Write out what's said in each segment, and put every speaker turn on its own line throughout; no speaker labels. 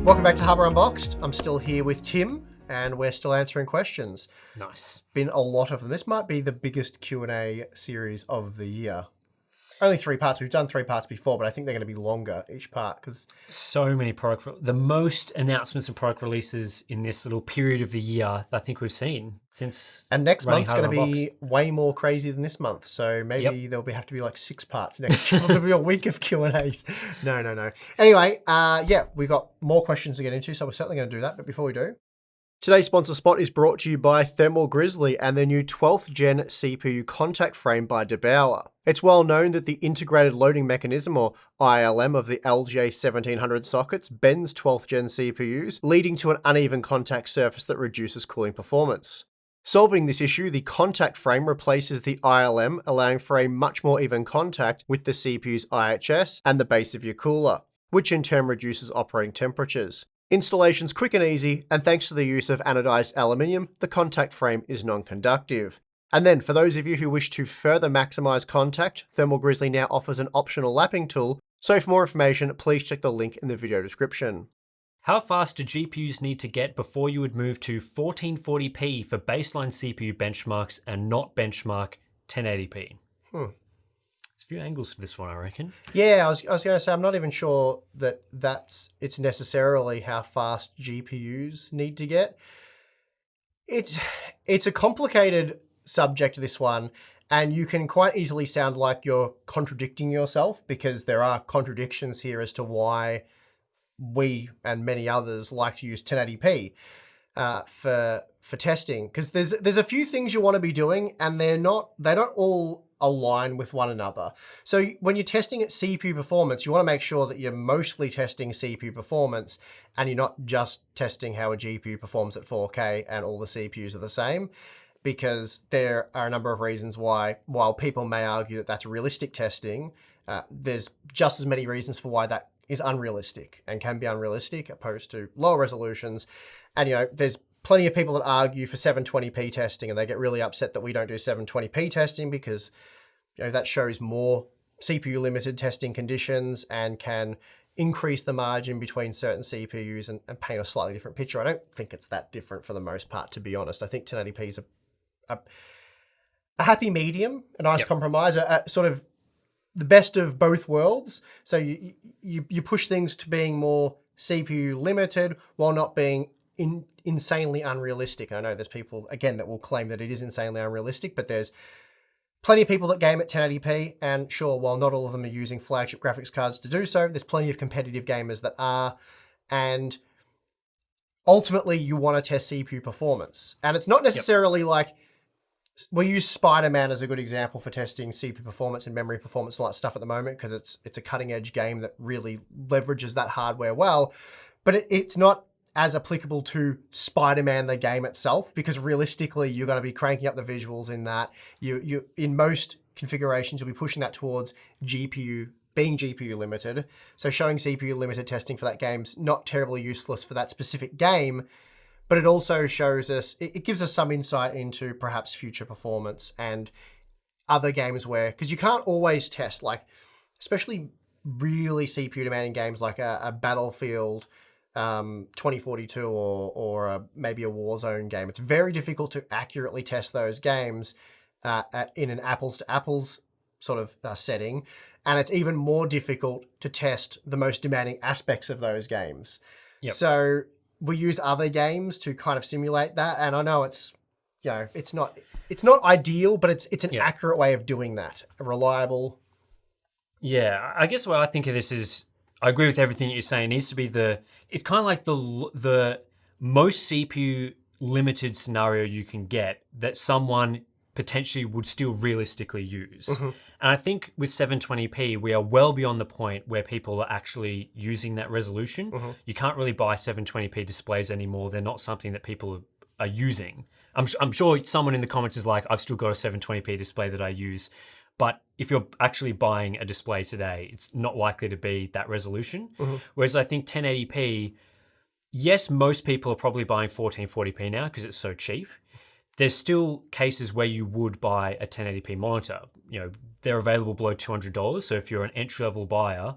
Welcome back to Hardware Unboxed. I'm still here with Tim, and we're still answering questions.
Nice.
Been a lot of them. This might be the biggest Q&A series of the year. Only 3 parts. We've done 3 parts before, but I think they're going to be longer each part because
So many the most announcements and product releases in this little period of the year that I think we've seen since.
And next
running
month's going to
Hardware
be way more crazy than this month. So maybe there'll have to be like 6 parts next year. There'll be a week of Q&As. No. Anyway, we've got more questions to get into, so we're certainly going to do that. But before we do, today's sponsor spot is brought to you by Thermal Grizzly and their new 12th Gen CPU contact frame by DeBauer. It's well known that the integrated loading mechanism, or ILM, of the LJ1700 sockets bends 12th Gen CPUs, leading to an uneven contact surface that reduces cooling performance. Solving this issue, the contact frame replaces the ILM, allowing for a much more even contact with the CPU's IHS and the base of your cooler, which in turn reduces operating temperatures. Installation's quick and easy, and thanks to the use of anodized aluminium, the contact frame is non-conductive. And then, for those of you who wish to further maximize contact, Thermal Grizzly now offers an optional lapping tool, so for more information, please check the link in the video description.
How fast do GPUs need to get before you would move to 1440p for baseline CPU benchmarks and not benchmark 1080p? There's a few angles for this one, I reckon.
Yeah, I was going to say, I'm not even sure that it's necessarily how fast GPUs need to get. It's a complicated subject, this one, and you can quite easily sound like you're contradicting yourself because there are contradictions here as to why we and many others like to use 1080p for testing, because there's a few things you want to be doing and they don't all align with one another. So when you're testing at CPU performance, you want to make sure that you're mostly testing CPU performance and you're not just testing how a GPU performs at 4K and all the CPUs are the same, because there are a number of reasons why, while people may argue that that's realistic testing, there's just as many reasons for why that is unrealistic and can be unrealistic opposed to lower resolutions. And, there's plenty of people that argue for 720p testing and they get really upset that we don't do 720p testing because, that shows more CPU limited testing conditions and can increase the margin between certain CPUs and paint a slightly different picture. I don't think it's that different for the most part, to be honest. I think 1080p is a happy medium, a nice compromise, a sort of the best of both worlds. So you push things to being more CPU limited while not being insanely unrealistic. I know there's people, again, that will claim that it is insanely unrealistic, but there's plenty of people that game at 1080p, and sure, while not all of them are using flagship graphics cards to do so, there's plenty of competitive gamers that are, and ultimately you want to test CPU performance. And it's not necessarily like, we use Spider-Man as a good example for testing CPU performance and memory performance and all that stuff at the moment, because it's a cutting-edge game that really leverages that hardware well, but it's not as applicable to Spider-Man, the game itself, because realistically, you're going to be cranking up the visuals in that. You in most configurations, you'll be pushing that towards being GPU limited. So showing CPU limited testing for that game's not terribly useless for that specific game, but it also shows us, it gives us some insight into perhaps future performance and other games where, because you can't always test, like, especially really CPU demanding games like a Battlefield 2042 or maybe a Warzone game. It's very difficult to accurately test those games in an apples to apples sort of setting. And it's even more difficult to test the most demanding aspects of those games. So we use other games to kind of simulate that. And I know it's not ideal, but it's an accurate way of doing that. Reliable.
Yeah, I guess what I think of this is, I agree with everything you're saying. It needs to be it's kind of like the most CPU limited scenario you can get that someone potentially would still realistically use. And I think with 720p, we are well beyond the point where people are actually using that resolution. You can't really buy 720p displays anymore. They're not something that people are using. I'm sure someone in the comments is like, I've still got a 720p display that I use. But if you're actually buying a display today, it's not likely to be that resolution. Whereas I think 1080p, yes, most people are probably buying 1440p now because it's so cheap. There's still cases where you would buy a 1080p monitor. They're available below $200. So if you're an entry-level buyer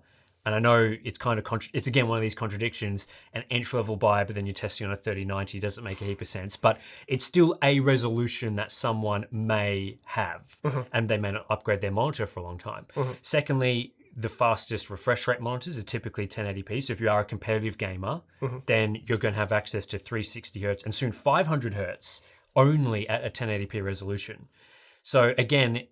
And I know it's kind of it's again one of these contradictions. An entry-level buy, but then you're testing on a 3090 doesn't make a heap of sense. But it's still a resolution that someone may have, and they may not upgrade their monitor for a long time. Secondly, the fastest refresh rate monitors are typically 1080p. So if you are a competitive gamer, then you're going to have access to 360 hertz and soon 500 hertz only at a 1080p resolution. So again,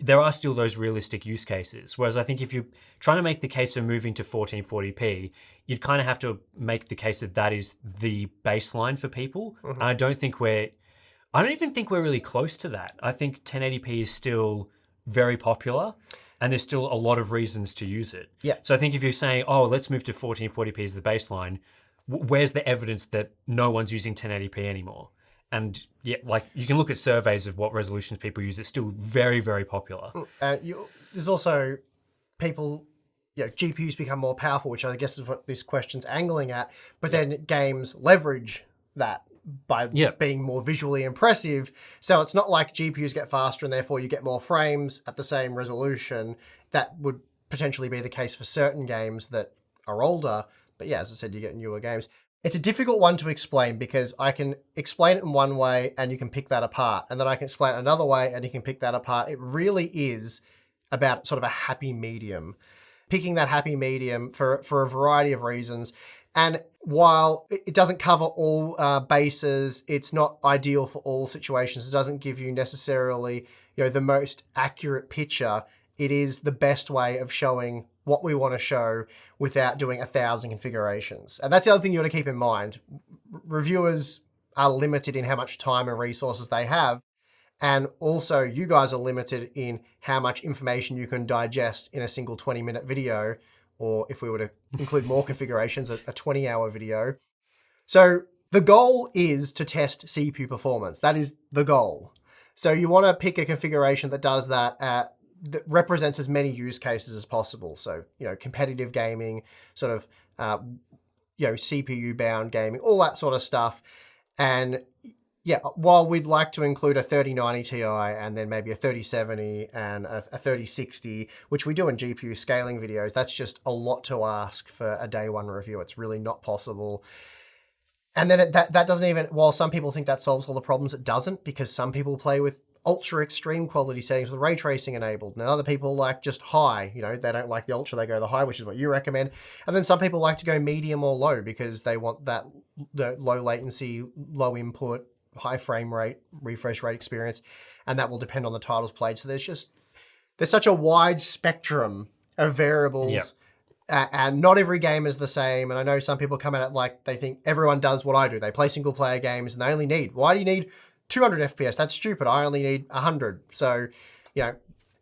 there are still those realistic use cases. Whereas I think if you're trying to make the case of moving to 1440p, you'd kind of have to make the case that that is the baseline for people. And I don't even think we're really close to that. I think 1080p is still very popular. And there's still a lot of reasons to use it.
Yeah.
So I think if you're saying, oh, let's move to 1440p as the baseline, where's the evidence that no one's using 1080p anymore? And yeah, like you can look at surveys of what resolutions people use. It's still very, very popular.
There's also people, GPUs become more powerful, which I guess is what this question's angling at. But then games leverage that by being more visually impressive. So it's not like GPUs get faster and therefore you get more frames at the same resolution. That would potentially be the case for certain games that are older. But yeah, as I said, you get newer games. It's a difficult one to explain because I can explain it in one way and you can pick that apart. And then I can explain it another way and you can pick that apart. It really is about sort of a happy medium. Picking that happy medium for a variety of reasons. And while it doesn't cover all bases, it's not ideal for all situations. It doesn't give you necessarily, the most accurate picture. It is the best way of showing what we want to show without doing 1,000 configurations. And that's the other thing you want to keep in mind. Reviewers are limited in how much time and resources they have. And also you guys are limited in how much information you can digest in a single 20-minute video, or if we were to include more configurations, a 20-hour video. So the goal is to test CPU performance. That is the goal. So you want to pick a configuration that does that, that represents as many use cases as possible. So, competitive gaming, sort of, CPU-bound gaming, all that sort of stuff. And yeah, while we'd like to include a 3090 Ti and then maybe a 3070 and a 3060, which we do in GPU scaling videos, that's just a lot to ask for a day one review. It's really not possible. And then that doesn't even, while some people think that solves all the problems, it doesn't, because some people play with ultra extreme quality settings with ray tracing enabled. And other people like just high, they don't like the ultra, they go the high, which is what you recommend. And then some people like to go medium or low because they want the low latency, low input, high frame rate, refresh rate experience, and that will depend on the titles played. So there's such a wide spectrum of variables, and not every game is the same. And I know some people come at it like they think everyone does what I do. They play single player games and they only need, why do you need 200 FPS? That's stupid. I only need 100. So,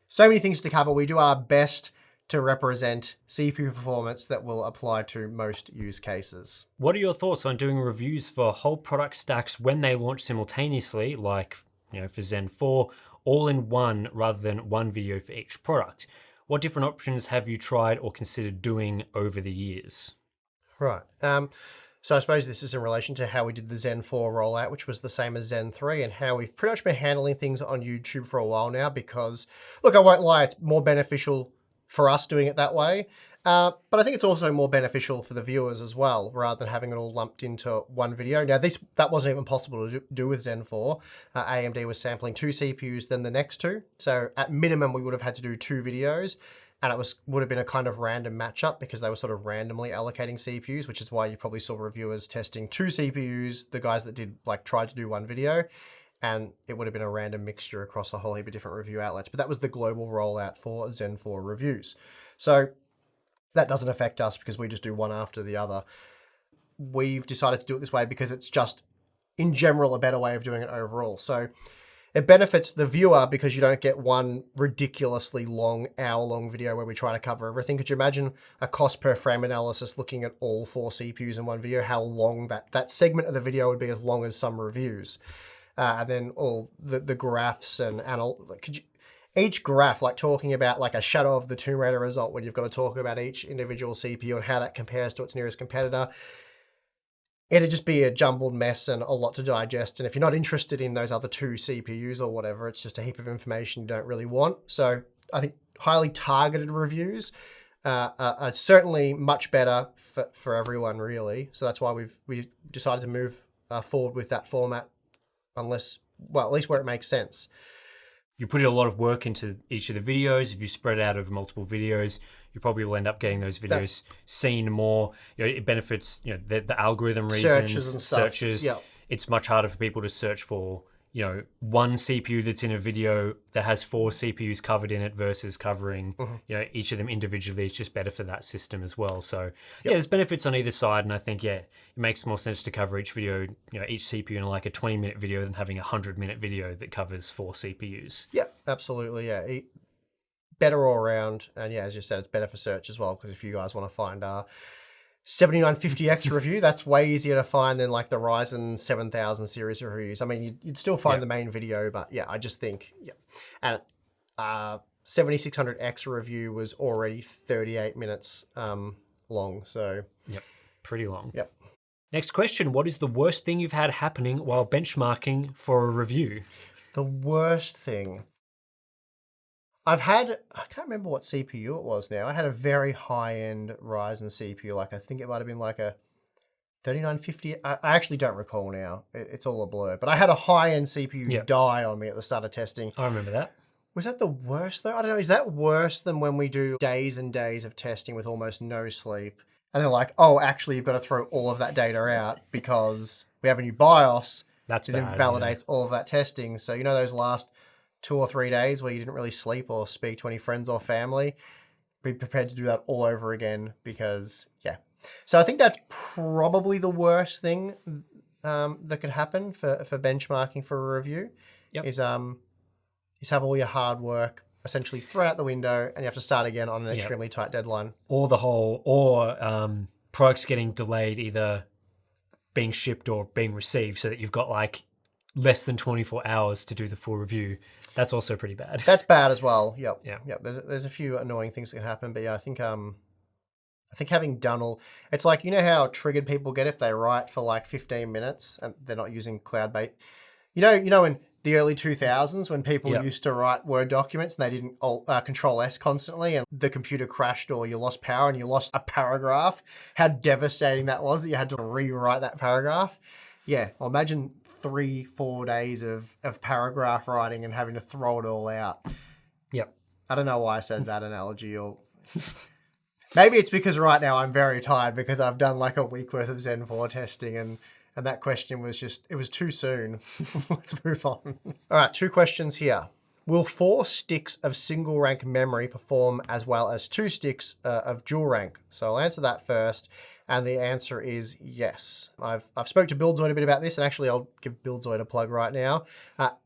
so many things to cover. We do our best to represent CPU performance that will apply to most use cases.
What are your thoughts on doing reviews for whole product stacks when they launch simultaneously, like for Zen 4, all in one rather than one video for each product? What different options have you tried or considered doing over the years?
Right. So I suppose this is in relation to how we did the Zen 4 rollout, which was the same as Zen 3, and how we've pretty much been handling things on YouTube for a while now because, look, I won't lie, it's more beneficial for us doing it that way. But I think it's also more beneficial for the viewers as well, rather than having it all lumped into one video. Now, that wasn't even possible to do with Zen 4. AMD was sampling 2 CPUs, then the next 2. So at minimum, we would have had to do 2 videos. And it would have been a kind of random matchup because they were sort of randomly allocating CPUs, which is why you probably saw reviewers testing 2 CPUs, the guys that tried to do 1 video. And it would have been a random mixture across a whole heap of different review outlets. But that was the global rollout for Zen 4 reviews. So that doesn't affect us because we just do one after the other. We've decided to do it this way because it's just, in general, a better way of doing it overall. So it benefits the viewer because you don't get one ridiculously long, hour-long video where we try to cover everything. Could you imagine a cost per frame analysis looking at all 4 CPUs in one video? How long that segment of the video would be, as long as some reviews. And then all the graphs and each graph, like talking about like a Shadow of the Tomb Raider result, when you've got to talk about each individual CPU and how that compares to its nearest competitor, it'd just be a jumbled mess and a lot to digest. And if you're not interested in those other 2 CPUs or whatever, it's just a heap of information you don't really want. So I think highly targeted reviews are certainly much better for everyone, really. So that's why we decided to move forward with that format, unless, well, at least where it makes sense.
You put in a lot of work into each of the videos. If you spread it out over multiple videos, you probably will end up getting those videos seen more. It benefits the algorithm reasons,
Searches and stuff.
searches.
Yeah.
It's much harder for people to search for one CPU that's in a video that has 4 CPUs covered in it versus covering each of them individually. It's just better for that system as well. So there's benefits on either side, and I think it makes more sense to cover each video, each CPU in like a 20-minute video than having a 100-minute video that covers 4 CPUs.
Yeah, absolutely. Yeah, better all around, and as you said, it's better for search as well, because if you guys want to find 7950X review, that's way easier to find than like the Ryzen 7000 series reviews. I mean, you'd still find the main video, but I just think, and 7600X review was already 38 minutes long, so
pretty long.
Yep.
Next question: what is the worst thing you've had happening while benchmarking for a review?
The worst thing I've had, I can't remember what CPU it was now. I had a very high-end Ryzen CPU. Like, I think it might have been like a 3950. I actually don't recall now. It's all a blur. But I had a high-end CPU die on me at the start of testing.
I remember that.
Was that the worst, though? I don't know. Is that worse than when we do days and days of testing with almost no sleep? And they're like, oh, actually, you've got to throw all of that data out because we have a new BIOS.
That's
it
bad.
Invalidates all of that testing. So, those last 2 or 3 days where you didn't really sleep or speak to any friends or family, be prepared to do that all over again because, So I think that's probably the worst thing that could happen for benchmarking for a review is have all your hard work essentially thrown out the window and you have to start again on an extremely tight deadline.
Or products getting delayed, either being shipped or being received, so that you've got like less than 24 hours to do the full review. That's also pretty bad.
That's bad as well. Yep.
Yeah.
There's a few annoying things that can happen, but I think having done all, it's like, how triggered people get if they write for like 15 minutes and they're not using cloud-based. In the early 2000s when people used to write Word documents and they didn't Control S constantly and the computer crashed or you lost power and you lost a paragraph, how devastating that was that you had to rewrite that paragraph. Yeah, well, imagine 3-4 days of paragraph writing and having to throw it all out.
Yep.
I don't know why I said that analogy, or maybe it's because right now I'm very tired because I've done like a week worth of Zen 4 testing and that question was just, it was too soon. Let's move on. All right, 2 questions here. Will 4 sticks of single rank memory perform as well as 2 sticks of dual rank? So I'll answer that first. And the answer is yes. I've spoke to Buildzoid a bit about this, and actually I'll give Buildzoid a plug right now.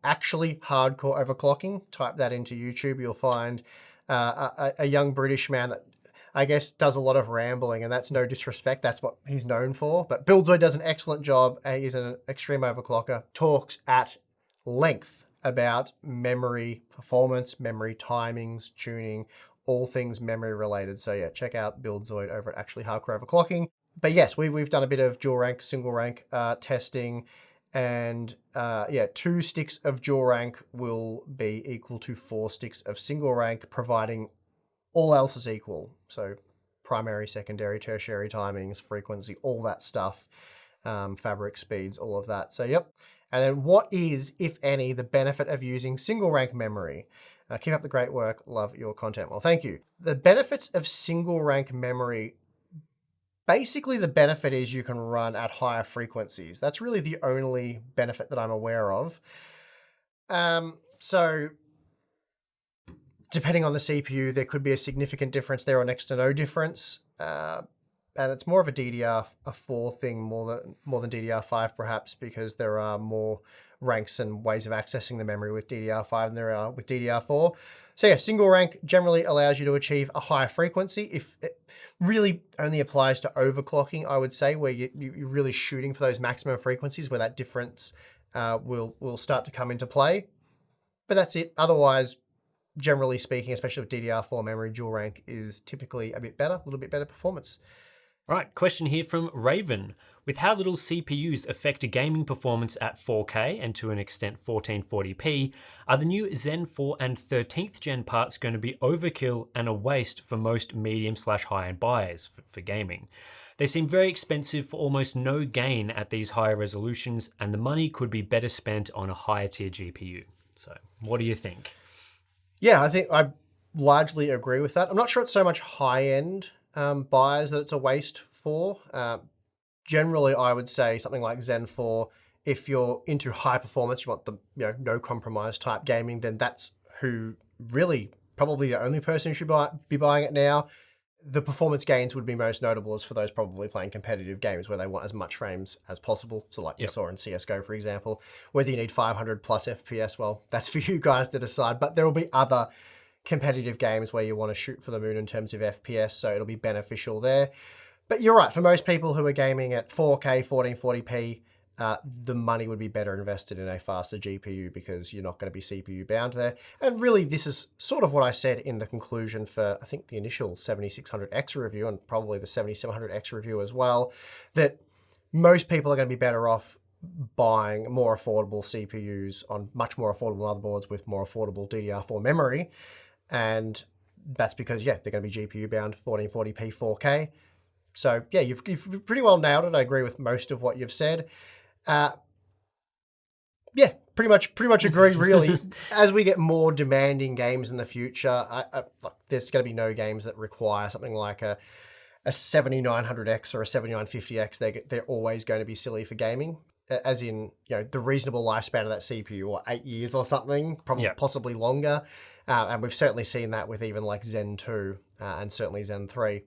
Actually hardcore overclocking. Type that into YouTube. You'll find a young British man that I guess does a lot of rambling, and that's no disrespect. That's what he's known for. But Buildzoid does an excellent job. He's an extreme overclocker. Talks at length about memory performance, memory timings, tuning, all things memory related. So check out Buildzoid over at Actually Hardcore Overclocking. But yes, we've done a bit of dual rank, single rank testing, and 2 sticks of dual rank will be equal to 4 sticks of single rank, providing all else is equal. So primary, secondary, tertiary timings, frequency, all that stuff, fabric speeds, all of that. So And then what is, if any, the benefit of using single rank memory? Keep up the great work. Love your content. Well, thank you. The benefits of single rank memory, basically the benefit is you can run at higher frequencies. That's really the only benefit that I'm aware of. So depending on the CPU, there could be a significant difference there or next to no difference. And it's more of a DDR4 thing more than DDR5 perhaps, because there are more ranks and ways of accessing the memory with DDR5 than there are with DDR4. So single rank generally allows you to achieve a higher frequency. If it really only applies to overclocking, I would say, where you're really shooting for those maximum frequencies where that difference will start to come into play. But that's it. Otherwise, generally speaking, especially with DDR4 memory, dual rank is typically a little bit better performance.
All right, question here from Raven. With how little CPUs affect gaming performance at 4K and to an extent 1440p, are the new Zen 4 and 13th gen parts going to be overkill and a waste for most medium/high-end buyers for gaming? They seem very expensive for almost no gain at these higher resolutions, and the money could be better spent on a higher tier GPU. So, what do you think?
Yeah, I think I largely agree with that. I'm not sure it's so much high-end buyers that it's a waste for. Generally, I would say something like Zen 4, if you're into high performance, you want the no compromise type gaming, then that's who really probably the only person who should be buying it now. The performance gains would be most notable as for those probably playing competitive games where they want as much frames as possible. So like we saw in CSGO, for example, whether you need 500 plus FPS, well, that's for you guys to decide. But there will be other competitive games where you want to shoot for the moon in terms of FPS, so it'll be beneficial there. But you're right, for most people who are gaming at 4K, 1440p, the money would be better invested in a faster GPU because you're not going to be CPU bound there. And really, this is sort of what I said in the conclusion for, I think, the initial 7600X review and probably the 7700X review as well, that most people are going to be better off buying more affordable CPUs on much more affordable motherboards with more affordable DDR4 memory. And that's because, they're going to be GPU bound 1440p 4K. So, you've pretty well nailed it. I agree with most of what you've said. Pretty much agree, really. As we get more demanding games in the future, there's going to be no games that require something like a 7900X or a 7950X. They're always going to be silly for gaming. As in, the reasonable lifespan of that CPU, or 8 years or something, probably possibly longer. And we've certainly seen that with even like Zen 2 and certainly Zen 3.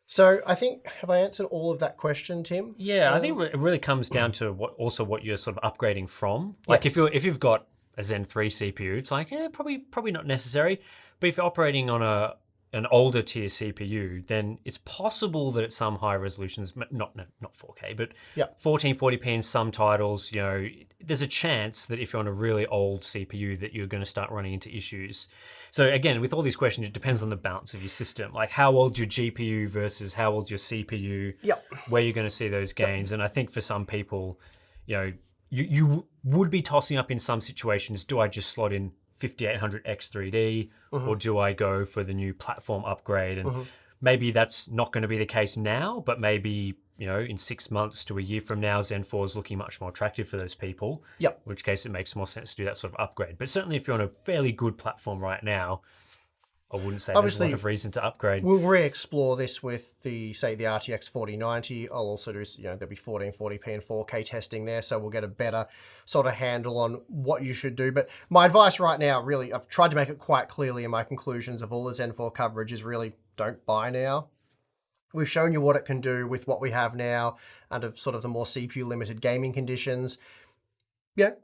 So I think, have I answered all of that question, Tim?
Yeah, I think it really comes down to what you're sort of upgrading from. Like if you've got a Zen 3 CPU, it's like, probably not necessary. But if you're operating on an older tier CPU, then it's possible that at some high resolutions, not 4K, but 1440p in some titles, there's a chance that if you're on a really old CPU that you're going to start running into issues. So again, with all these questions, it depends on the balance of your system, like how old's your GPU versus how old's your CPU, where you're going to see those gains. And I think for some people, you would be tossing up in some situations, do I just slot in 5800X 3D or do I go for the new platform upgrade? And maybe that's not going to be the case now, but maybe, in 6 months to a year from now, Zen 4 is looking much more attractive for those people, in which case it makes more sense to do that sort of upgrade. But certainly if you're on a fairly good platform right now, I wouldn't say there's a lot of reason to upgrade.
We'll re-explore this with the RTX 4090. I'll also do, there'll be 1440p and 4K testing there, so we'll get a better sort of handle on what you should do. But my advice right now, really, I've tried to make it quite clearly in my conclusions of all the Zen 4 coverage, is really don't buy now. We've shown you what it can do with what we have now under sort of the more CPU-limited gaming conditions.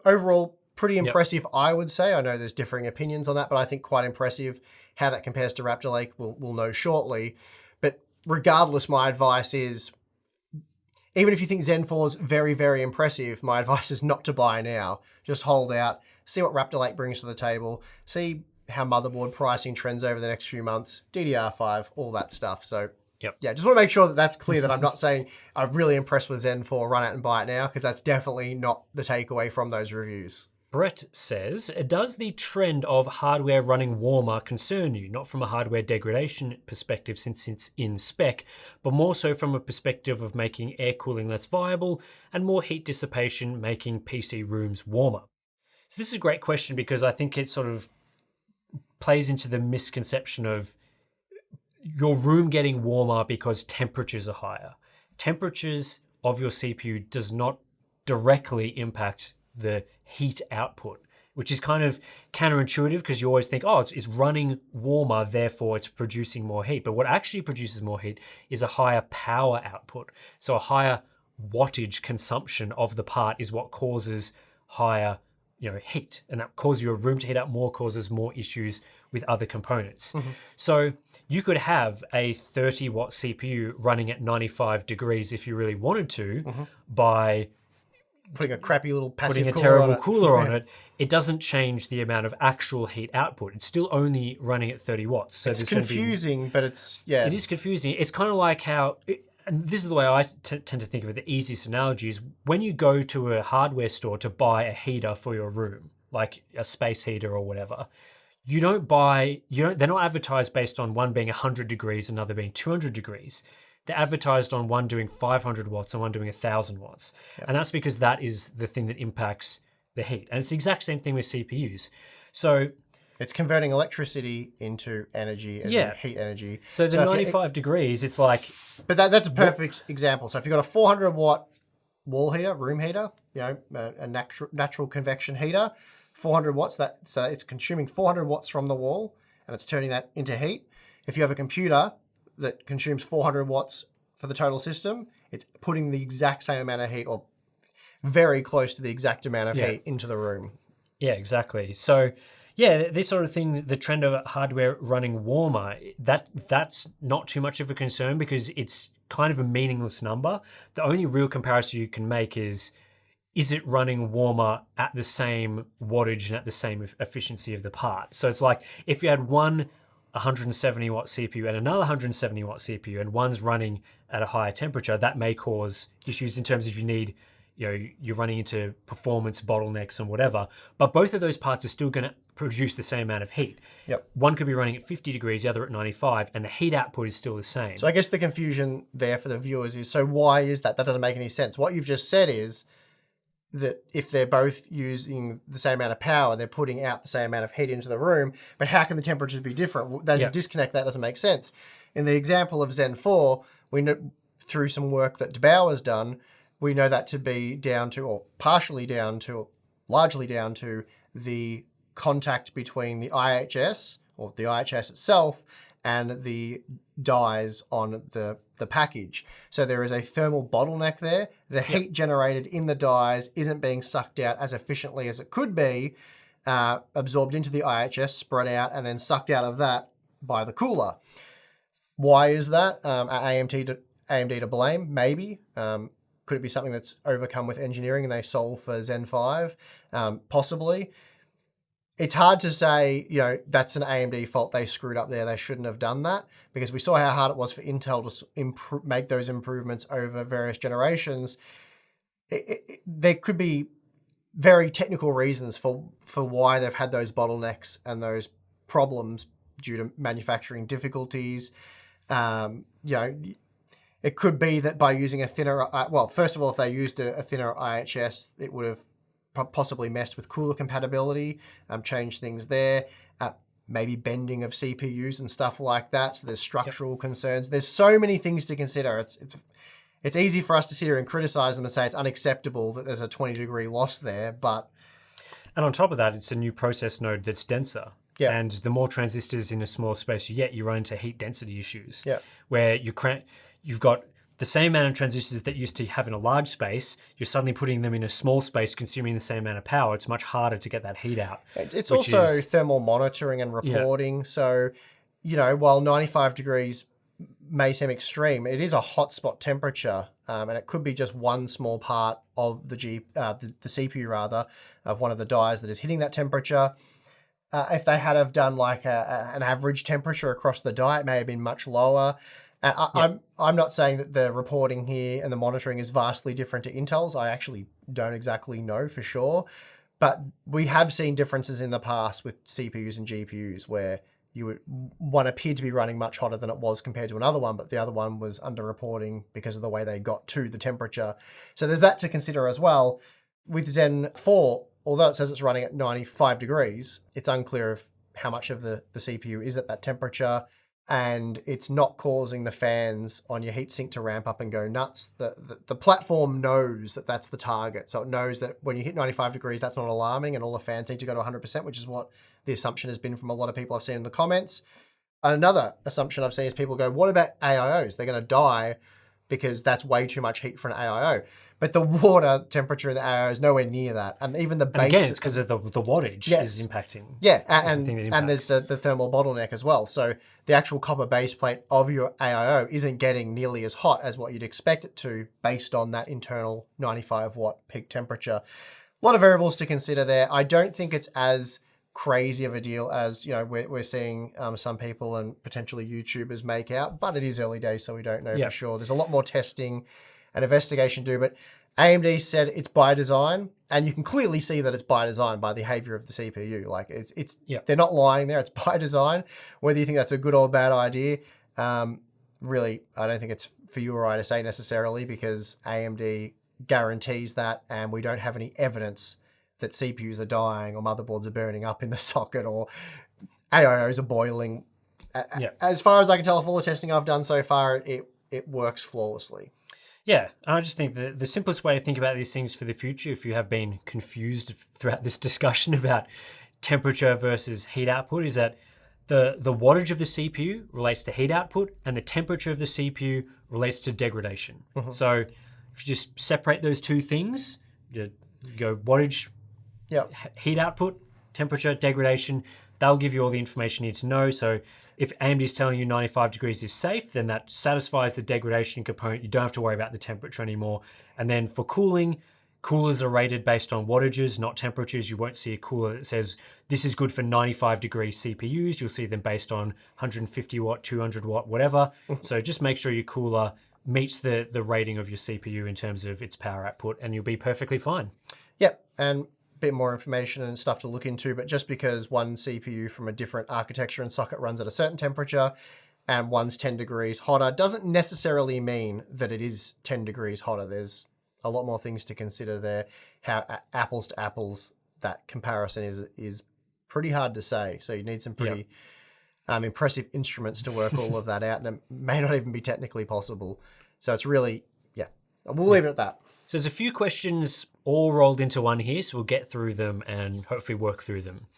Overall, pretty impressive, I would say. I know there's differing opinions on that, but I think quite impressive. How that compares to Raptor Lake, we'll know shortly. But regardless, my advice is, even if you think Zen 4 is very, very impressive, my advice is not to buy now. Just hold out, see what Raptor Lake brings to the table, see how motherboard pricing trends over the next few months, DDR5, all that stuff. So, just want to make sure that that's clear, that I'm not saying I'm really impressed with Zen 4, run out and buy it now, because that's definitely not the takeaway from those reviews.
Brett says, does the trend of hardware running warmer concern you? Not from a hardware degradation perspective since it's in spec, but more so from a perspective of making air cooling less viable and more heat dissipation making PC rooms warmer. So this is a great question because I think it sort of plays into the misconception of your room getting warmer because temperatures are higher. Temperatures of your CPU does not directly impact the heat output, which is kind of counterintuitive because you always think, it's running warmer, therefore it's producing more heat. But what actually produces more heat is a higher power output. So a higher wattage consumption of the part is what causes higher heat. And that causes your room to heat up more, causes more issues with other components. So you could have a 30 watt CPU running at 95 degrees if you really wanted to by
putting a crappy little passive
putting a
cooler
terrible cooler on it. It doesn't change the amount of actual heat output. It's still only running at 30 watts. So
it's confusing, but it's,
It is confusing. It's kind of like how, and this is the way I tend to think of it, the easiest analogy is when you go to a hardware store to buy a heater for your room, like a space heater or whatever, they're not advertised based on one being 100 degrees, another being 200 degrees. They're advertised on one doing 500 watts and one doing 1,000 watts. Yep. And that's because that is the thing that impacts the heat. And it's the exact same thing with CPUs. So
it's converting electricity into energy as in heat energy.
So the 95 degrees, it's like...
But that's a perfect example. So if you've got a 400 watt wall heater, room heater, a natural convection heater, 400 watts, so it's consuming 400 watts from the wall and it's turning that into heat. If you have a computer that consumes 400 watts for the total system, it's putting the exact same amount of heat or very close to the exact amount of heat into the room. Yeah,
exactly. So this sort of thing, the trend of hardware running warmer, that's not too much of a concern because it's kind of a meaningless number. The only real comparison you can make is it running warmer at the same wattage and at the same efficiency of the part? So it's like if you had one 170 watt CPU and another 170 watt CPU and one's running at a higher temperature, that may cause issues in terms of you're running into performance bottlenecks and whatever, but both of those parts are still going to produce the same amount of heat.
Yep.
One could be running at 50 degrees, the other at 95, and the heat output is still the same.
So I guess the confusion there for the viewers is, so why is that? That doesn't make any sense. What you've just said is that if they're both using the same amount of power, they're putting out the same amount of heat into the room, but how can the temperatures be different? There's a disconnect. That doesn't make sense. In the example of Zen 4, we know through some work that DeBauer has done, we know that to be down to, or partially down to, or largely down to the contact between the IHS, or the IHS itself, and the dies on the package. So there is a thermal bottleneck there. The heat generated in the dies isn't being sucked out as efficiently as it could be, absorbed into the IHS, spread out, and then sucked out of that by the cooler. Why is that? Are AMD to blame? Maybe. Could it be something that's overcome with engineering and they solve for Zen 5? Possibly. It's hard to say, that's an AMD fault. They screwed up there. They shouldn't have done that, because we saw how hard it was for Intel to make those improvements over various generations. There could be very technical reasons for why they've had those bottlenecks and those problems due to manufacturing difficulties. It could be that by using a thinner, first of all, if they used a thinner IHS, it would have possibly messed with cooler compatibility, changed things there, maybe bending of CPUs and stuff like that. So there's structural concerns. There's so many things to consider. It's easy for us to sit here and criticize them and say it's unacceptable that there's a 20-degree loss there, but...
And on top of that, it's a new process node that's denser. Yeah. And the more transistors in a small space you get, you run into heat density issues.
Yeah.
Where you've got the same amount of transistors that you used to have in a large space, you're suddenly putting them in a small space, consuming the same amount of power. It's much harder to get that heat out.
It's also thermal monitoring and reporting. Yeah. So, while 95 degrees may seem extreme, it is a hotspot temperature, and it could be just one small part of the CPU rather, of one of the dies that is hitting that temperature. If they had have done like an average temperature across the die, it may have been much lower. I'm not saying that the reporting here and the monitoring is vastly different to Intel's. I actually don't exactly know for sure. But we have seen differences in the past with CPUs and GPUs where one appeared to be running much hotter than it was compared to another one, but the other one was underreporting because of the way they got to the temperature. So there's that to consider as well. With Zen 4, although it says it's running at 95 degrees, it's unclear of how much of the CPU is at that temperature. And it's not causing the fans on your heatsink to ramp up and go nuts. The platform knows that that's the target. So it knows that when you hit 95 degrees, that's not alarming and all the fans need to go to 100%, which is what the assumption has been from a lot of people I've seen in the comments. Another assumption I've seen is people go, what about AIOs? They're going to die because that's way too much heat for an AIO. But the water temperature in the AIO is nowhere near that. And even the base...
And again, it's because of the wattage is impacting.
Yeah, and there's the thermal bottleneck as well. So the actual copper base plate of your AIO isn't getting nearly as hot as what you'd expect it to based on that internal 95 watt peak temperature. A lot of variables to consider there. I don't think it's as crazy of a deal as we're seeing some people and potentially YouTubers make out, but it is early days, so we don't know for sure. There's a lot more testing and investigation to do, but AMD said it's by design, and you can clearly see that it's by design by the behavior of the CPU. Like it's they're not lying there. It's by design. Whether you think that's a good or bad idea, really, I don't think it's for you or I to say necessarily, because AMD guarantees that, and we don't have any evidence that CPUs are dying or motherboards are burning up in the socket or AIOs are boiling. As far as I can tell, of all the testing I've done so far, it works flawlessly.
Yeah, I just think that the simplest way to think about these things for the future, if you have been confused throughout this discussion about temperature versus heat output, is that the wattage of the CPU relates to heat output and the temperature of the CPU relates to degradation. So if you just separate those two things, you go wattage, heat output, temperature, degradation, that'll give you all the information you need to know. So if AMD is telling you 95 degrees is safe, then that satisfies the degradation component. You don't have to worry about the temperature anymore. And then for cooling, coolers are rated based on wattages, not temperatures. You won't see a cooler that says this is good for 95 degree CPUs. You'll see them based on 150 watt, 200 watt, whatever. So just make sure your cooler meets the rating of your CPU in terms of its power output, and you'll be perfectly fine.
Yep, and bit more information and stuff to look into, but just because one CPU from a different architecture and socket runs at a certain temperature and one's 10 degrees hotter doesn't necessarily mean that it is 10 degrees hotter. There's a lot more things to consider there. How apples to apples, that comparison is pretty hard to say. So you need some pretty impressive instruments to work all of that out, and it may not even be technically possible. So it's really, we'll leave it at that.
So there's a few questions all rolled into one here, so we'll get through them and hopefully work through them.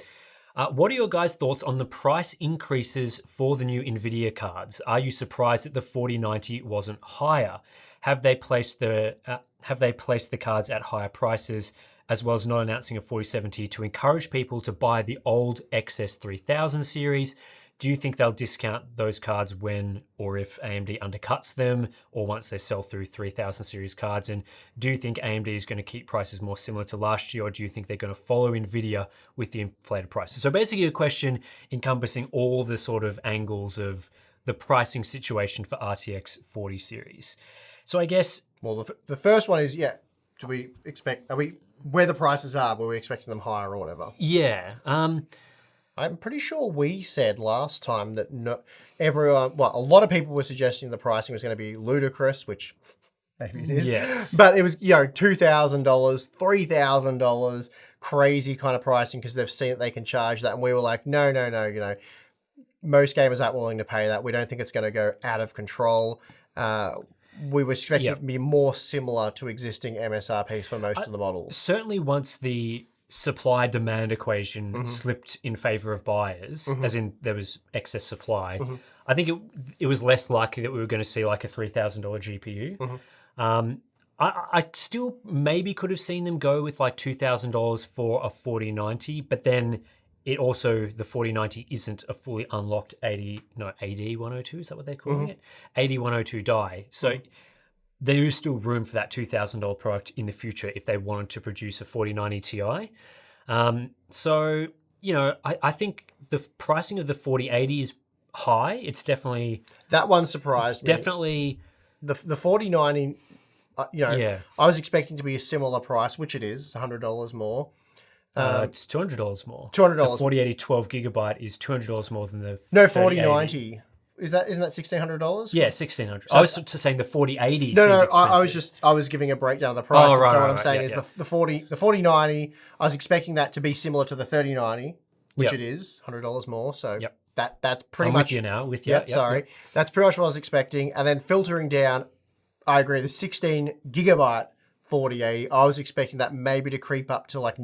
What are your guys' thoughts on the price increases for the new NVIDIA cards? Are you surprised that the 4090 wasn't higher? Have they placed the cards at higher prices, as well as not announcing a 4070 to encourage people to buy the old XS3000 series? Do you think they'll discount those cards when or if AMD undercuts them, or once they sell through 3000 series cards? And do you think AMD is going to keep prices more similar to last year, or do you think they're going to follow NVIDIA with the inflated prices? So basically a question encompassing all the sort of angles of the pricing situation for RTX 40 series. So I guess...
Well, the first one is, do we expect... where the prices are, were we expecting them higher or whatever?
Yeah.
I'm pretty sure we said last time that a lot of people were suggesting the pricing was going to be ludicrous, which maybe it is.
Yeah.
But it was, $2,000, $3,000, crazy kind of pricing because they've seen that they can charge that. And we were like, no, most gamers aren't willing to pay that. We don't think it's going to go out of control. We were expecting it to be more similar to existing MSRPs for most of the models.
Certainly once the supply-demand equation slipped in favor of buyers, as in there was excess supply, I think it was less likely that we were going to see like a $3,000 GPU. I still maybe could have seen them go with like $2,000 for a 4090, but then the 4090 isn't a fully unlocked AD102, is that what they're calling it? AD102 die. So there is still room for that $2,000 product in the future if they wanted to produce a 4090 Ti. I think the pricing of the 4080 is high. It's definitely...
That one surprised me.
Definitely...
The 4090, I was expecting to be a similar price, which it is. It's $100 more.
It's $200 more.
$200.
The 4080 12 gigabyte is $200 more than the
4090. Isn't that $1,600?
Yeah, $1,600. I was saying the 4080.
No. I was giving a breakdown of the price. What I'm saying is the 4090. I was expecting that to be similar to the 3090, which it is $100 more. So that's pretty much.
With you now. With you.
Yep. Sorry, that's pretty much what I was expecting. And then filtering down, I agree. The 16 gigabyte 4080. I was expecting that maybe to creep up to like.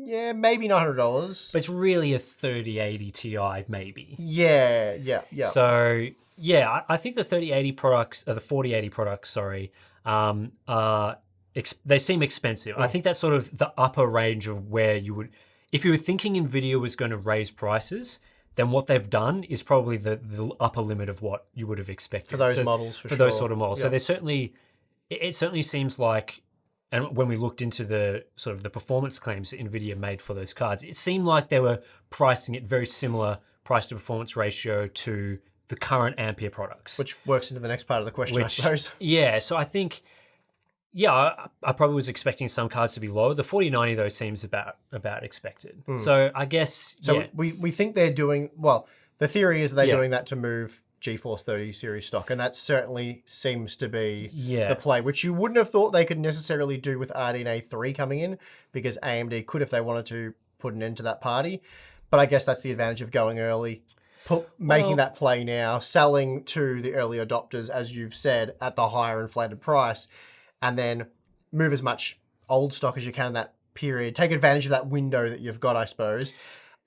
Maybe $900.
But it's really a 3080 Ti, maybe.
Yeah.
So, I think the 3080 products, or the 4080 products, sorry, they seem expensive. I think that's sort of the upper range of where you would, if you were thinking NVIDIA was going to raise prices, then what they've done is probably the upper limit of what you would have expected.
For those models, for sure.
For those sort of models. So it certainly seems like and when we looked into the sort of the performance claims that NVIDIA made for those cards, it seemed like they were pricing it very similar price to performance ratio to the current Ampere products.
Which works into the next part of the question, I suppose.
Yeah, so I think, I probably was expecting some cards to be lower. The 4090 though seems about expected. So I guess
we think they're doing well. The theory is they're
Yeah.
doing that to move GeForce 30 series stock, and that certainly seems to be the play, which you wouldn't have thought they could necessarily do with RDNA 3 coming in, because AMD could, if they wanted to, put an end to that party. But I guess that's the advantage of going early, making that play now, selling to the early adopters, as you've said, at the higher inflated price, and then move as much old stock as you can in that period. Take advantage of that window that you've got, I suppose.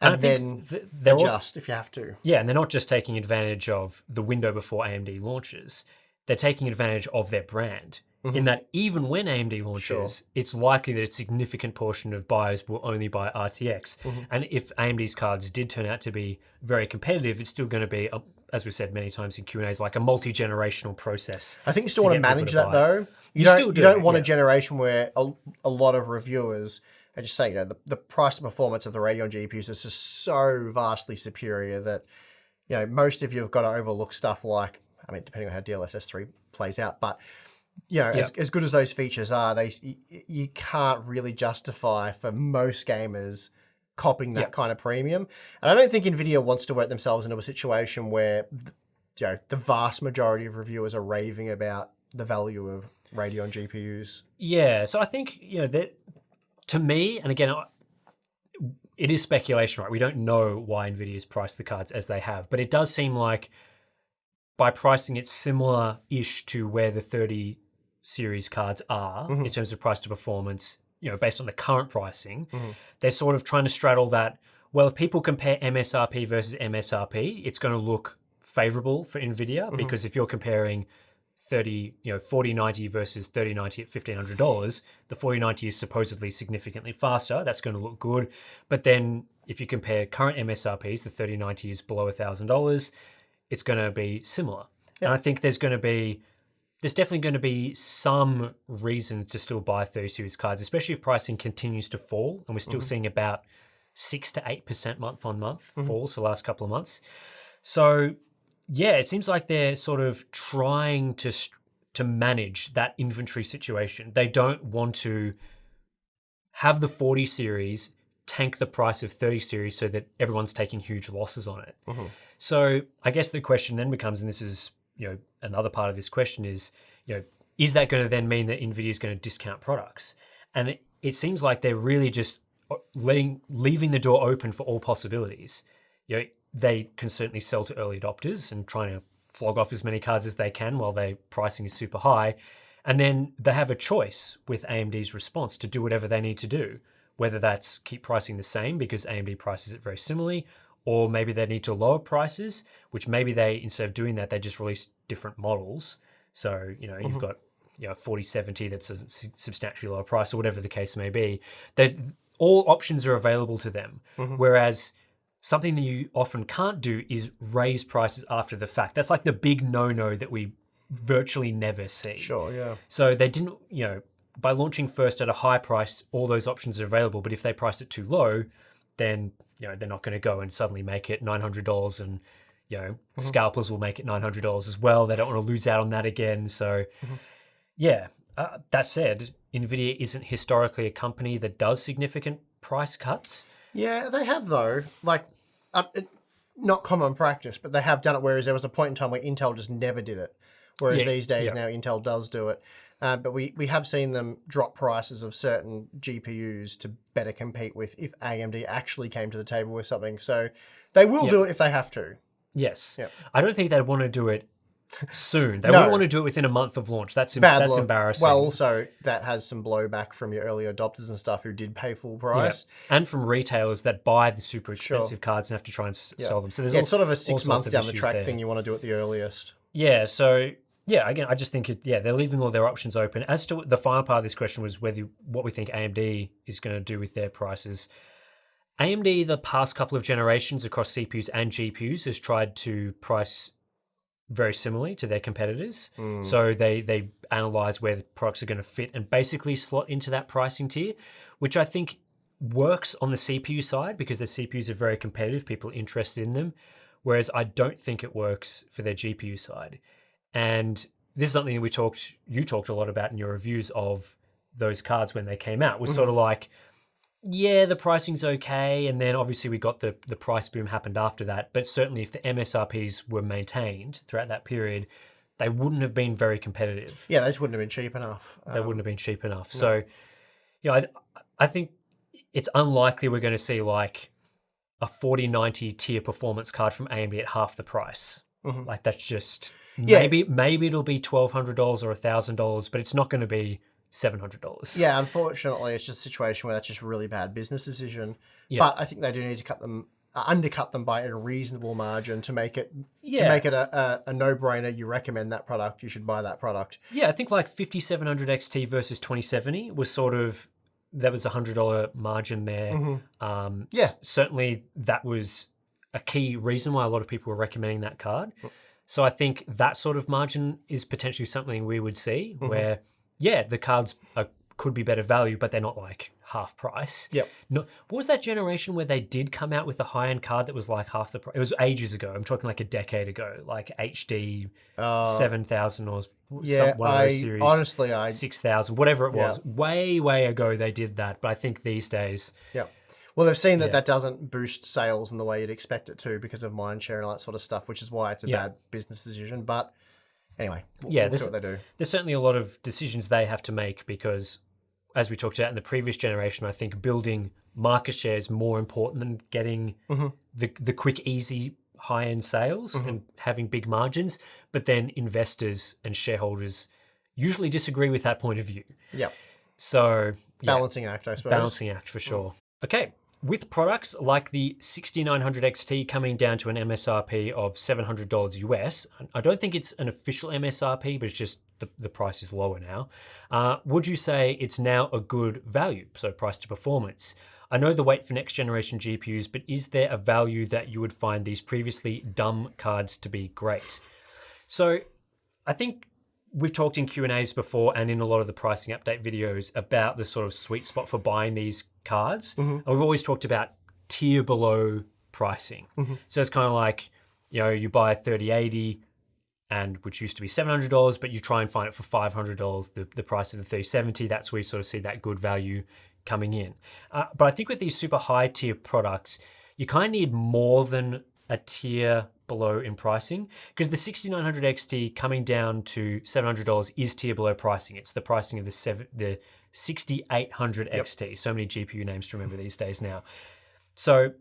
And then adjust if you have to.
Yeah, and they're not just taking advantage of the window before AMD launches. They're taking advantage of their brand. In that even when AMD launches, it's likely that a significant portion of buyers will only buy RTX. And if AMD's cards did turn out to be very competitive, it's still going to be, as we've said many times in Q&As, like a multi-generational process.
I think you still want to manage that, though. You don't want a generation where a lot of reviewers... I just say, the price to performance of the Radeon GPUs is just so vastly superior that, most of you have got to overlook stuff like, I mean, depending on how DLSS 3 plays out, but, as good as those features are, you can't really justify for most gamers copping that kind of premium. And I don't think NVIDIA wants to work themselves into a situation where, the vast majority of reviewers are raving about the value of Radeon GPUs.
Yeah, so I think, that... To me, and again, it is speculation, right? We don't know why NVIDIA's priced the cards as they have, but it does seem like by pricing it similar-ish to where the 30 series cards are in terms of price to performance, based on the current pricing, they're sort of trying to straddle that. Well, if people compare MSRP versus MSRP, it's going to look favorable for NVIDIA because if you're comparing 4090 versus 3090 at $1,500, the 4090 is supposedly significantly faster. That's going to look good. But then if you compare current MSRPs, the 3090 is below $1,000, it's going to be similar. And I think there's definitely going to be some reason to still buy 30 series cards, especially if pricing continues to fall. And we're still seeing about 6 to 8% month on month falls for the last couple of months. So yeah, it seems like they're sort of trying to manage that inventory situation. They don't want to have the 40 series tank the price of 30 series so that everyone's taking huge losses on it. So I guess the question then becomes, and this is another part of this question is, is that going to then mean that NVIDIA is going to discount products? And it seems like they're really just leaving the door open for all possibilities. They can certainly sell to early adopters and trying to flog off as many cards as they can while their pricing is super high. And then they have a choice with AMD's response to do whatever they need to do, whether that's keep pricing the same because AMD prices it very similarly, or maybe they need to lower prices, which maybe they, instead of doing that, they just release different models. So, you've got 4070 that's a substantially lower price or whatever the case may be. All options are available to them. Whereas something that you often can't do is raise prices after the fact. That's like the big no-no that we virtually never see.
Sure, yeah.
So they didn't, by launching first at a high price, all those options are available. But if they priced it too low, then, they're not going to go and suddenly make it $900 and, scalpers will make it $900 as well. They don't want to lose out on that again. So, that said, NVIDIA isn't historically a company that does significant price cuts.
Yeah, they have, though. Like, not common practice, but they have done it, whereas there was a point in time where Intel just never did it. Whereas these days now Intel does do it. But we have seen them drop prices of certain GPUs to better compete with if AMD actually came to the table with something. So they will do it if they have to.
Yes. Yep. I don't think they'd want to do it soon. They wouldn't want to do it within a month of launch. That's embarrassing.
Well, also, that has some blowback from your early adopters and stuff who did pay full price.
Yeah. And from retailers that buy the super expensive cards and have to try and sell them. So there's
it's sort of a 6 month down the track thing you want to do at the earliest.
Yeah, so... Yeah, again, I just think they're leaving all their options open. As to the final part of this question was what we think AMD is going to do with their prices. AMD, the past couple of generations across CPUs and GPUs, has tried to price very similarly to their competitors. So they analyze where the products are going to fit and basically slot into that pricing tier, which I think works on the CPU side because the CPUs are very competitive. People are interested in them. Whereas I don't think it works for their GPU side. And this is something you talked a lot about in your reviews of those cards when they came out. Was sort of like, yeah, the pricing's okay. And then obviously we got the price boom happened after that. But certainly if the MSRPs were maintained throughout that period, they wouldn't have been very competitive.
Yeah, they just wouldn't have been cheap enough.
They wouldn't have been cheap enough. No. So, I think it's unlikely we're going to see like a 4090 tier performance card from AMD at half the price. Like that's just maybe it'll be $1,200 or $1,000, but it's not going to be $700.
Yeah, unfortunately, it's just a situation where that's just a really bad business decision. Yeah. But I think they do need to undercut them by a reasonable margin to make it a no-brainer. You recommend that product, you should buy that product.
Yeah, I think like 5700 XT versus 2070 was sort of, there was $100 margin there. Certainly that was a key reason why a lot of people were recommending that card. So I think that sort of margin is potentially something we would see where, the cards could be better value, but they're not like half price.
Yep.
No, what was that generation where they did come out with a high-end card that was like half the price? It was ages ago. I'm talking like a decade ago, like HD 7000 or one of those series.
Honestly,
6000, whatever it was. Way, way ago they did that. But I think these days...
Yeah. Well, they've seen that doesn't boost sales in the way you'd expect it to because of mindshare and all that sort of stuff, which is why it's a bad business decision. But anyway, we'll see what they do. There's
certainly a lot of decisions they have to make because, as we talked about in the previous generation, I think building market share is more important than getting the quick, easy, high-end sales and having big margins. But then investors and shareholders usually disagree with that point of view.
Yeah.
So
balancing act, I suppose.
Balancing act for sure. Okay. With products like the 6900 XT coming down to an MSRP of $700 US, I don't think it's an official MSRP, but it's just the price is lower now. Would you say it's now a good value, so price to performance? I know the wait for next generation GPUs, but is there a value that you would find these previously dumb cards to be great? So I think we've talked in Q&As before and in a lot of the pricing update videos about the sort of sweet spot for buying these cards. And we've always talked about tier below pricing. So it's kind of like, you buy a 3080 and which used to be $700, but you try and find it for $500, the price of the 3070. That's where you sort of see that good value coming in. But I think with these super high tier products, you kind of need more than a tier below in pricing because the 6900 XT coming down to $700 is tier below pricing. It's the pricing of the 6800 XT. So many GPU names to remember these days now. So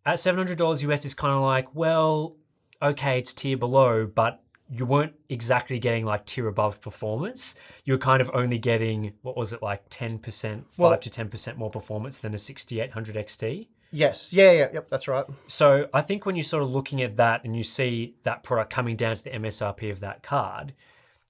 at $700 US is kind of like, well, okay, it's tier below, but you weren't exactly getting like tier above performance. You were kind of only getting, what was it, like 10%, 5 to 10% more performance than a 6800 XT.
Yes. Yep, that's right.
So I think when you're sort of looking at that and you see that product coming down to the MSRP of that card,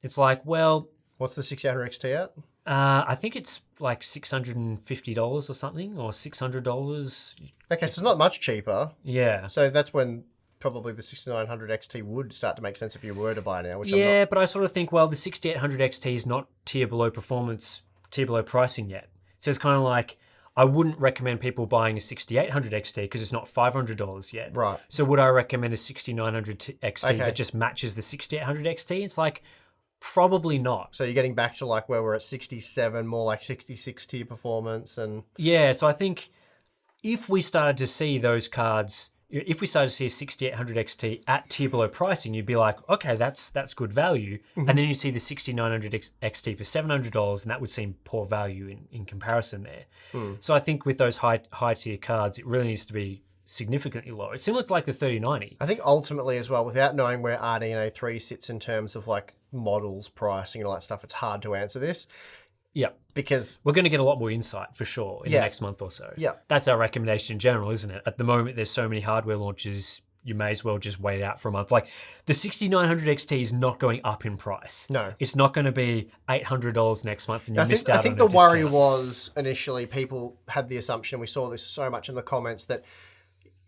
it's like, well...
What's the 6800 XT at?
I think it's like $650 or something, or $600.
Okay, so it's not much cheaper.
Yeah.
So that's when probably the 6900 XT would start to make sense if you were to buy now, which
Yeah, but I sort of think, well, the 6800 XT is not tier below performance, tier below pricing yet. So it's kind of like... I wouldn't recommend people buying a 6800 XT because it's not $500 yet.
Right.
So would I recommend a 6900 XT that just matches the 6800 XT? It's like, probably not.
So you're getting back to like where we're at 67, more like 66 tier performance and...
Yeah, so I think if we started to see those cards, if we started to see a 6800 XT at tier below pricing, you'd be like, okay, that's good value. And then you see the 6900 XT for $700 and that would seem poor value in comparison there. So I think with those high tier cards, it really needs to be significantly lower. It's similar to like the 3090.
I think ultimately as well, without knowing where RDNA 3 sits in terms of like models, pricing and all that stuff, it's hard to answer this.
Yeah.
Because
we're going to get a lot more insight for sure in the next month or so.
Yeah.
That's our recommendation in general, isn't it? At the moment, there's so many hardware launches, you may as well just wait out for a month. Like the 6900 XT is not going up in price.
No.
It's not going to be $800 next month and you missed out on
I think the worry was initially people had the assumption, we saw this so much in the comments, that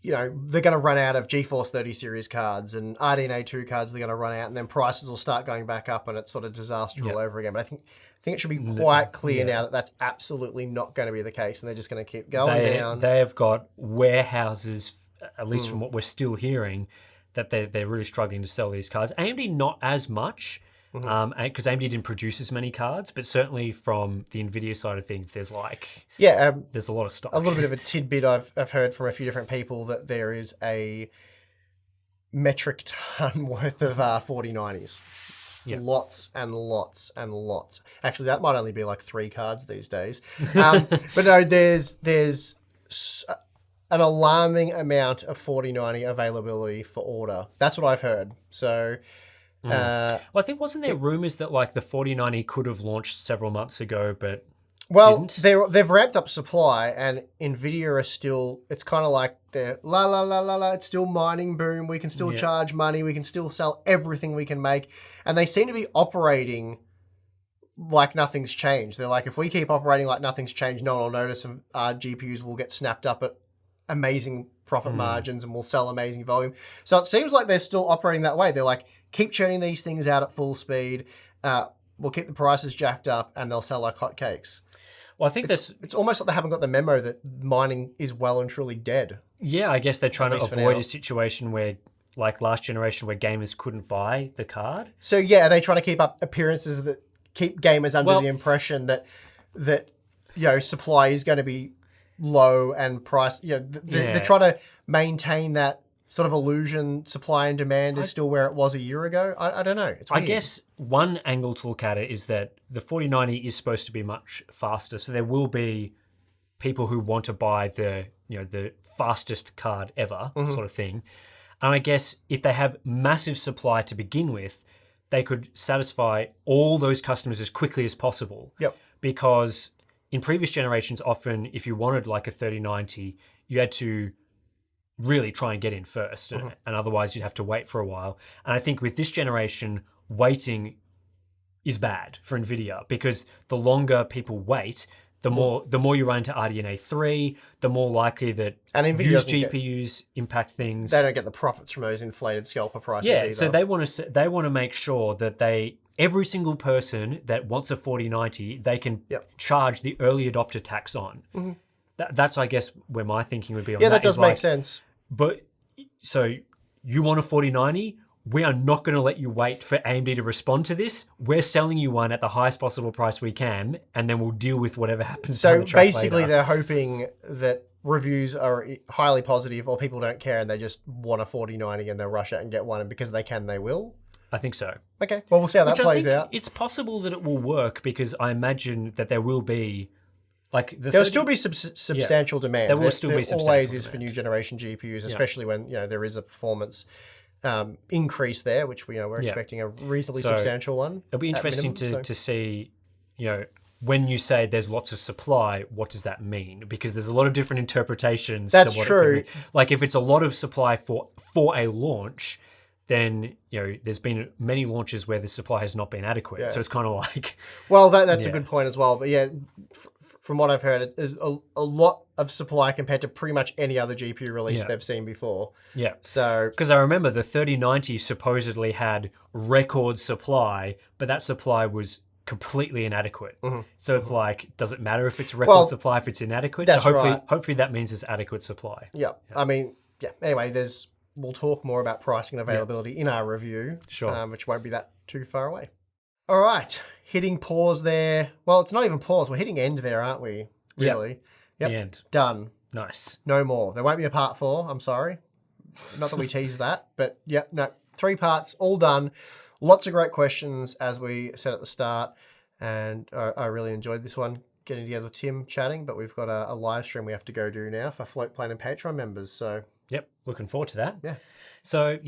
they're going to run out of GeForce 30 series cards and RDNA 2 cards. They're going to run out, and then prices will start going back up, and it's sort of disaster all over again. But I think it should be quite clear now that that's absolutely not going to be the case, and they're just going to keep going down.
They have got warehouses, at least from what we're still hearing, that they're really struggling to sell these cards. AMD not as much. Because AMD didn't produce as many cards, but certainly from the NVIDIA side of things, there's there's a lot of stock.
A little bit of a tidbit I've heard from a few different people that there is a metric ton worth of 4090s. Yep. Lots and lots and lots. Actually, that might only be like 3 cards these days. But no, there's an alarming amount of 4090 availability for order. That's what I've heard. So...
well, I think wasn't there rumors that the 4090 could have launched several months ago, but didn't?
They've ramped up supply, and Nvidia are still. It's kind of like they're la la la la la. It's still mining boom. We can still charge money. We can still sell everything we can make, and they seem to be operating like nothing's changed. They're like, if we keep operating like nothing's changed, no one will notice, and our GPUs will get snapped up at amazing profit margins, and we'll sell amazing volume. So it seems like they're still operating that way. They're like, keep churning these things out at full speed. We'll keep the prices jacked up, and they'll sell like hotcakes.
Well, I think
it's almost like they haven't got the memo that mining is well and truly dead.
Yeah, I guess they're trying to avoid a situation where, like last generation, where gamers couldn't buy the card.
So yeah, are they trying to keep up appearances that keep gamers under the impression that supply is going to be low and price? They're trying to maintain that sort of illusion. Supply and demand is still where it was a year ago. I don't know. It's weird.
I guess one angle to look at it is that the 4090 is supposed to be much faster, so there will be people who want to buy the fastest card ever sort of thing. And I guess if they have massive supply to begin with, they could satisfy all those customers as quickly as possible.
Yep.
Because in previous generations, often if you wanted like a 3090, you had to really try and get in first, and otherwise you'd have to wait for a while. And I think with this generation, waiting is bad for NVIDIA, because the longer people wait, the more you run into RDNA 3, the more likely that used GPUs impact things.
They don't get the profits from those inflated scalper prices either.
So they want to make sure that every single person that wants a 4090, they can charge the early adopter tax on. That's, I guess, where my thinking would be on that.
Yeah, that does make sense.
But so you want a 4090? We are not going to let you wait for AMD to respond to this. We're selling you one at the highest possible price we can, and then we'll deal with whatever happens.
So basically, they're hoping that reviews are highly positive, or people don't care and they just want a 4090 and they'll rush out and get one, and because they can, they will.
I think so.
Okay, well, we'll see how that plays out.
It's possible that it will work, because I imagine that there will be
there'll still be substantial demand.
There will still be substantial
always
demand.
Is for new generation GPUs, especially when there is a performance increase there, which we're expecting a reasonably substantial one.
It'll be interesting to see, when you say there's lots of supply, what does that mean? Because there's a lot of different interpretations.
That's
to what
true.
It could mean. Like if it's a lot of supply for a launch, then there's been many launches where the supply has not been adequate. Yeah. So it's kind of like,
well, that's a good point as well. But from what I've heard, it is a lot of supply compared to pretty much any other GPU release they've seen before. Yeah. So
because I remember the 3090 supposedly had record supply, but that supply was completely inadequate. So it's like, does it matter if it's record supply if it's inadequate?
That's
so hopefully that means it's adequate supply.
Yeah. I mean, anyway, we'll talk more about pricing and availability in our review, which won't be that too far away. All right, hitting pause there. Well, it's not even pause. We're hitting end there, aren't we? Really? Yep.
The end.
Done.
Nice.
No more. There won't be a part 4. I'm sorry. Not that we teased that, but 3 parts, all done. Lots of great questions, as we said at the start, and I really enjoyed this one, getting together with Tim, chatting, but we've got a live stream we have to go do now for Float Plane and Patreon members, so...
Yep, looking forward to that.
Yeah.
So,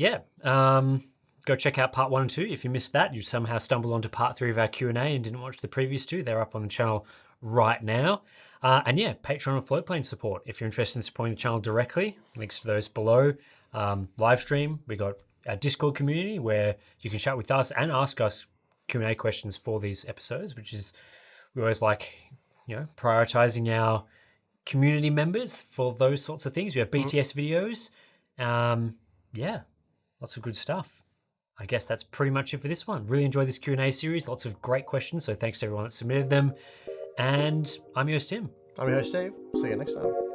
go check out part 1 and 2. If you missed that, you somehow stumbled onto part 3 of our Q&A and didn't watch the previous 2. They're up on the channel right now. Patreon and Floatplane support. If you're interested in supporting the channel directly, links to those below. Live stream, we got our Discord community where you can chat with us and ask us Q&A questions for these episodes, which is, we always like, prioritizing our community members for those sorts of things. We have BTS videos. Yeah, lots of good stuff. I guess that's pretty much it for this one. Really enjoyed this Q&A series. Lots of great questions. So thanks to everyone that submitted them. And I'm your host, Tim.
I'm your host, Steve. See you next time.